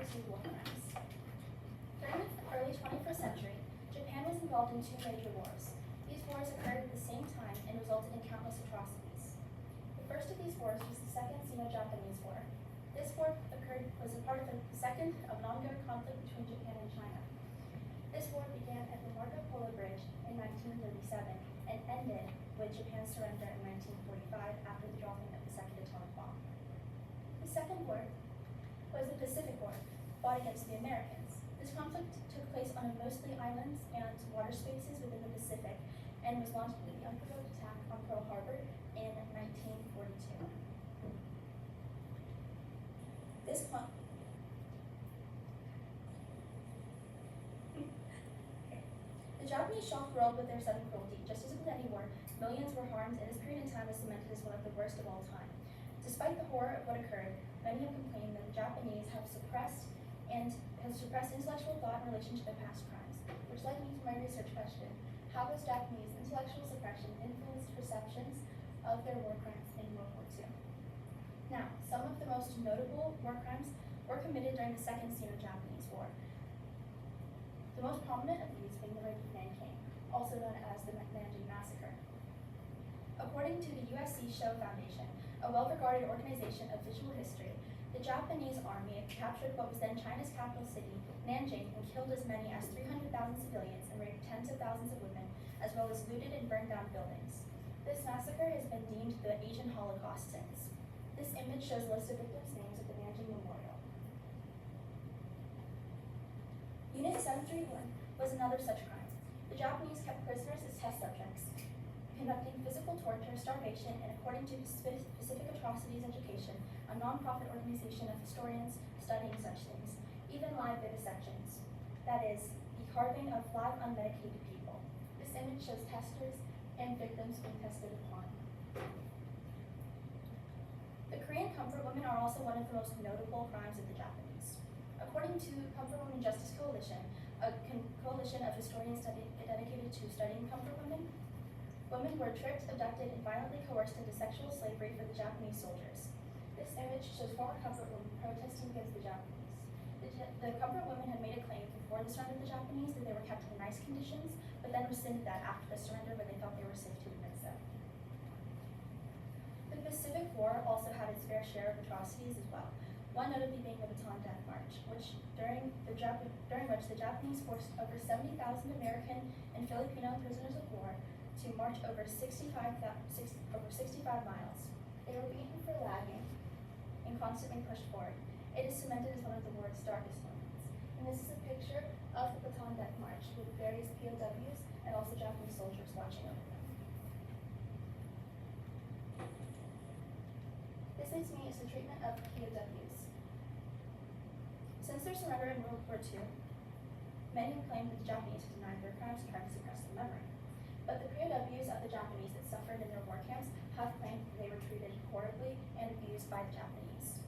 II war crimes. During the early 21st century, Japan was involved in two major wars. These wars occurred at the same time and resulted in countless atrocities. The first of these wars was the Second Sino-Japanese War. This war was a part of the second of an ongoing conflict between Japan and China. This war began at the Marco Polo Bridge in 1937 and ended with Japan's surrender in 1945 after the dropping of the second atomic bomb. The second war was the Pacific War, fought against the Americans. This conflict took place on mostly islands and water spaces within the Pacific and was launched with the unprovoked attack on Pearl Harbor in 1942. The Japanese shocked the world with their sudden cruelty. Just as with any war, millions were harmed, and this period in time is cemented as one of the worst of all time. Despite the horror of what occurred, many have complained that the Japanese have suppressed intellectual thought in relation to their past crimes, which led me to my research question: how has Japanese intellectual suppression influenced perceptions of their war crimes in World War II? Now, some of the most notable war crimes were committed during the Second Sino-Japanese War. The most prominent of these being the rape of Nanking, also known as the Nanjing Massacre. According to the USC Show Foundation, a well-regarded organization of visual history, the Japanese army captured what was then China's capital city, Nanjing, and killed as many as 300,000 civilians and raped tens of thousands of women, as well as looted and burned down buildings. This massacre has been deemed the Asian Holocaust since. This image shows a list of victims' names at the Nanjing Memorial. Unit 731 was another such crime. The Japanese kept prisoners as test subjects, conducting physical torture, starvation, and according to Pacific Atrocities Education, a non-profit organization of historians studying such things, even live vivisections, that is, the carving of live unmedicated people. This image shows testers and victims being tested upon. The Korean comfort women are also one of the most notable crimes of the Japanese. According to Comfort Women Justice Coalition, a coalition of historians dedicated to studying comfort women, women were tricked, abducted, and violently coerced into sexual slavery for the Japanese soldiers. This image shows former comfort women protesting against the Japanese. The comfort women had made a claim before the surrender of the Japanese that they were kept in nice conditions, but then rescinded that after the surrender when they thought they were safe to admit so. The Pacific War also had its fair share of atrocities as well, one notably being the Bataan Death March, during which the Japanese forced over 70,000 American and Filipino prisoners of war to march over 65 miles. They were beaten for lagging and constantly pushed forward. It is cemented as one of the war's darkest moments. And this is a picture of the Bataan Death March with various POWs and also Japanese soldiers watching over them. This leads me is the treatment of POWs. Since their surrender in World War II, many have claimed that the Japanese have denied their crimes and tried to suppress their memory. But the POWs of the Japanese that suffered in their war camps have claimed that they were treated horribly and abused by the Japanese.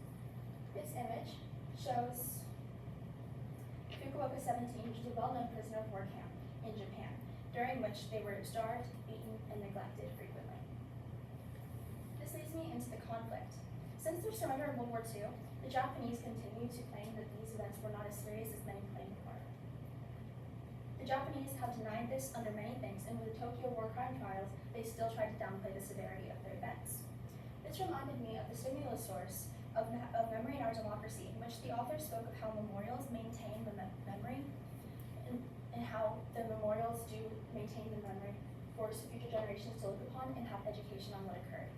This image shows Fukuoka 17, which is a well-known prisoner of war camp in Japan, during which they were starved, beaten, and neglected frequently. This leads me into the conflict. Since their surrender in World War II, the Japanese continued to claim that these events were not as serious as many claimed they were. The Japanese have denied this under many things, and with the Tokyo war crime trials, they still tried to downplay the severity of their events. This reminded me of the stimulus source of Memory in Our Democracy, in which the author spoke of how memorials maintain the memory and how the memorials do maintain the memory for future generations to look upon and have education on what occurred.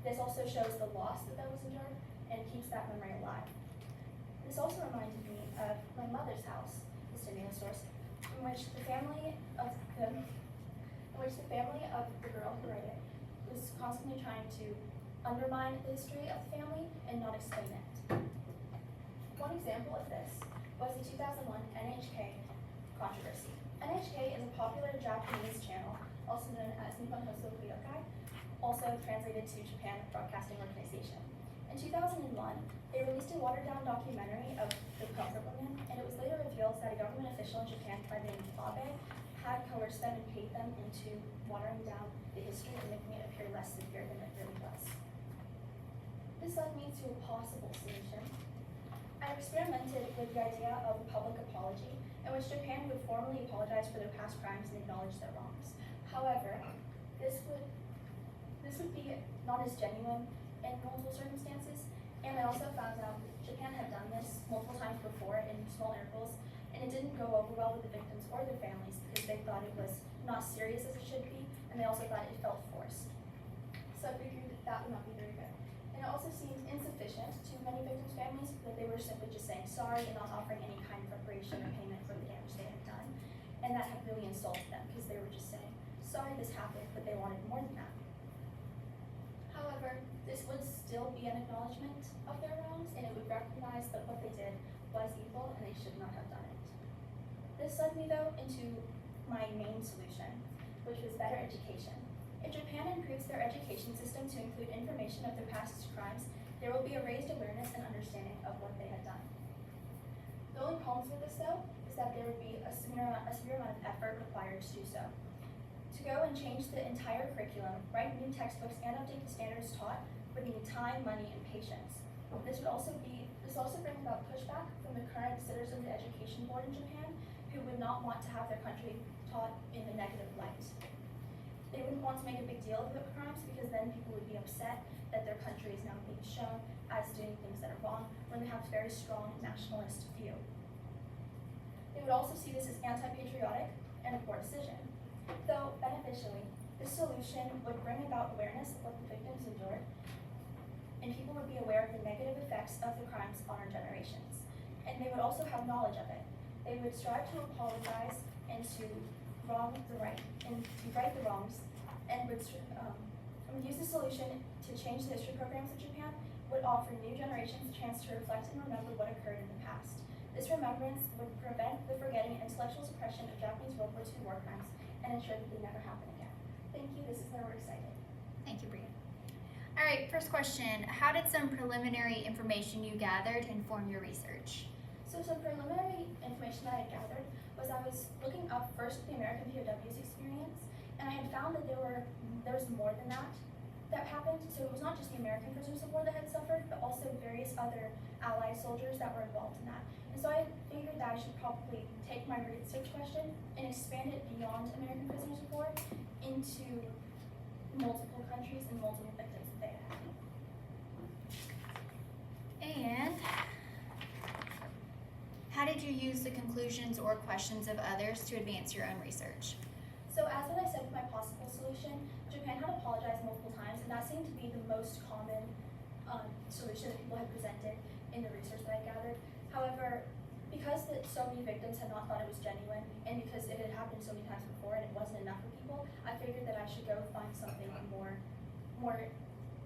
This also shows the loss that was endured and keeps that memory alive. This also reminded me of my mother's house, the stimulus source, in which the family of the girl who wrote it was constantly trying to undermine the history of the family and not explain it. One example of this was the 2001 NHK controversy. NHK is a popular Japanese channel, also known as Nippon Hoso Ryokai, also translated to Japan Broadcasting Organization. In 2001, they released a watered-down documentary of the comfort women, and it was later revealed that a government official in Japan by the name of Abe had coerced them and paid them into watering down the history and making it appear less severe than it really was. This led me to a possible solution I experimented with the idea of a public apology, in which Japan would formally apologize for their past crimes and acknowledge their wrongs. However, this would be not as genuine in multiple circumstances, and I also found out that Japan had done this multiple times before in small intervals, and it didn't go over well with the victims or their families because they thought it was not serious as it should be, and they also thought it felt forced. So I figured that would not be very good. And it also seemed insufficient to many victims' families that they were simply just saying sorry and not offering any kind of reparation or payment for the damage they had done. And that had really insulted them because they were just saying, sorry this happened, but they wanted more than that. However, this would still be an acknowledgement of their wrongs, and it would recognize that what they did was evil and they should not have done it. This led me, though, into my main solution, which was better education. If Japan improves their education system to include information of their past crimes, there will be a raised awareness and understanding of what they had done. The only problems with this, though, is that there would be a severe amount of effort required to do so. To go and change the entire curriculum, write new textbooks, and update the standards taught would need time, money, and patience. This also bring about pushback from the current sitters of the education board in Japan, who would not want to have their country taught in a negative light. They wouldn't want to make a big deal of the crimes because then people would be upset that their country is now being shown as doing things that are wrong when they have a very strong nationalist view. They would also see this as anti-patriotic and a poor decision. Though beneficially, this solution would bring about awareness of what the victims endured, and people would be aware of the negative effects of the crimes on our generations. And they would also have knowledge of it. They would strive to apologize and to right the wrongs, and would use the solution to change the history programs of Japan, would offer new generations a chance to reflect and remember what occurred in the past. This remembrance would prevent the forgetting and intellectual suppression of Japanese World War II war crimes and ensure that they never happen again. Thank you. This is where we're excited. Thank you, Bria. All right, first question. How did some preliminary information you gathered inform your research? So some preliminary information that I gathered was I was looking up first the American POW's experience, and I had found that there was more than that happened. So it was not just the American prisoners of war that had suffered, but also various other Allied soldiers that were involved in that. And so I figured that I should probably take my research question and expand it beyond American prisoners of war into multiple countries and multiple victims that they had. And how did you use the conclusions or questions of others to advance your own research? So as I said with my possible solution, Japan had apologized multiple times, and that seemed to be the most common solution that people had presented in the research that I gathered. However, because so many victims had not thought it was genuine, and because it had happened so many times before and it wasn't enough for people, I figured that I should go find something more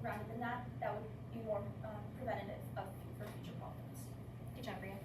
rounded than that would be more preventative for future problems. Good job, Bria.